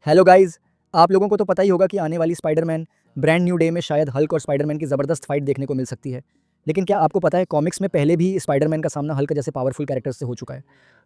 Hello guys. आप लोगों को तो पता ही होगा कि आने वाली स्पाइडरमैन ब्रांड न्यू डे में शायद हल्क और स्पाइडरमैन की ज़बरदस्त फाइट देखने को मिल सकती है। लेकिन क्या आपको पता है कॉमिक्स में पहले भी स्पाइडरमैन का सामना हल्क जैसे पावरफुल कैरेक्टर से हो चुका है।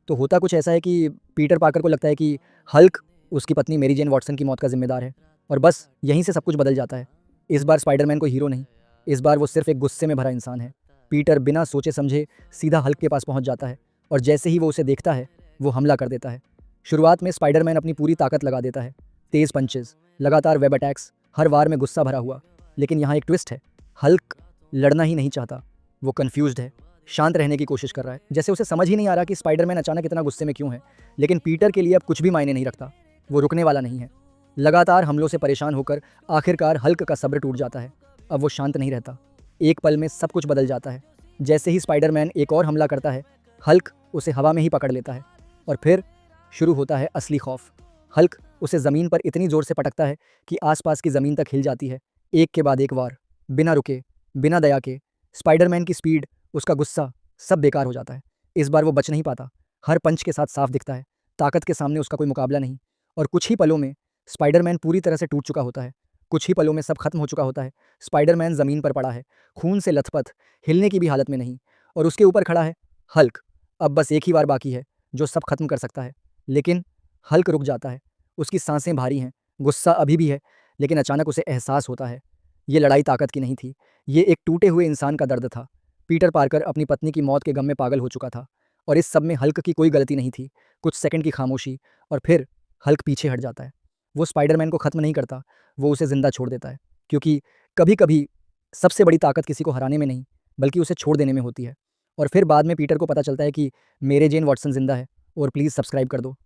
तो होता कुछ ऐसा है कि पीटर पार्कर को लगता है कि हल्क उसकी पत्नी मेरी जेन वॉटसन की मौत का जिम्मेदार है और बस यहीं से सब कुछ बदल जाता है। इस बार स्पाइडरमैन को हीरो नहीं, इस बार वो सिर्फ एक गुस्से में भरा इंसान है। पीटर बिना सोचे समझे सीधा हल्क के पास पहुंच जाता है और जैसे ही वो उसे देखता है वो हमला कर देता है। शुरुआत में स्पाइडरमैन अपनी पूरी ताकत लगा देता है, तेज पंचेस, लगातार वेब अटैक्स, हर वार में गुस्सा भरा हुआ। लेकिन यहाँ एक ट्विस्ट है, हल्क लड़ना ही नहीं चाहता, वो कन्फ्यूज्ड है, शांत रहने की कोशिश कर रहा है, जैसे उसे समझ ही नहीं आ रहा कि स्पाइडरमैन अचानक इतना गुस्से में क्यों है। लेकिन पीटर के लिए अब कुछ भी मायने नहीं रखता, वो रुकने वाला नहीं है। लगातार हमलों से परेशान होकर आखिरकार हल्क का सब्र टूट जाता है। अब वो शांत नहीं रहता, एक पल में सब कुछ बदल जाता है। जैसे ही स्पाइडरमैन एक और हमला करता है, हल्क उसे हवा में ही पकड़ लेता है और फिर शुरू होता है असली खौफ। हल्क उसे ज़मीन पर इतनी ज़ोर से पटकता है कि आसपास की ज़मीन तक हिल जाती है, एक के बाद एक वार, बिना रुके, बिना दया के। स्पाइडरमैन की स्पीड, उसका गुस्सा, सब बेकार हो जाता है। इस बार वो बच नहीं पाता, हर पंच के साथ साफ दिखता है, ताकत के सामने उसका कोई मुकाबला नहीं। और कुछ ही पलों में स्पाइडरमैन पूरी तरह से टूट चुका होता है, कुछ ही पलों में सब खत्म हो चुका होता है। स्पाइडरमैन ज़मीन पर पड़ा है, खून से लथपथ, हिलने की भी हालत में नहीं, और उसके ऊपर खड़ा है हल्क। अब बस एक ही वार बाकी है जो सब खत्म कर सकता है। लेकिन हल्क रुक जाता है, उसकी सांसें भारी हैं, गुस्सा अभी भी है, लेकिन अचानक उसे एहसास होता है, ये लड़ाई ताकत की नहीं थी, ये एक टूटे हुए इंसान का दर्द था। पीटर पार्कर अपनी पत्नी की मौत के गम में पागल हो चुका था और इस सब में हल्क की कोई गलती नहीं थी। कुछ सेकंड की खामोशी और फिर हल्क पीछे हट जाता है। वो स्पाइडरमैन को ख़त्म नहीं करता, वो उसे ज़िंदा छोड़ देता है, क्योंकि कभी-कभी सबसे बड़ी ताकत किसी को हराने में नहीं, बल्कि उसे छोड़ देने में होती है। और फिर बाद में पीटर को पता चलता है कि मेरे जेन वॉटसन ज़िंदा है। और प्लीज़ सब्सक्राइब कर दो।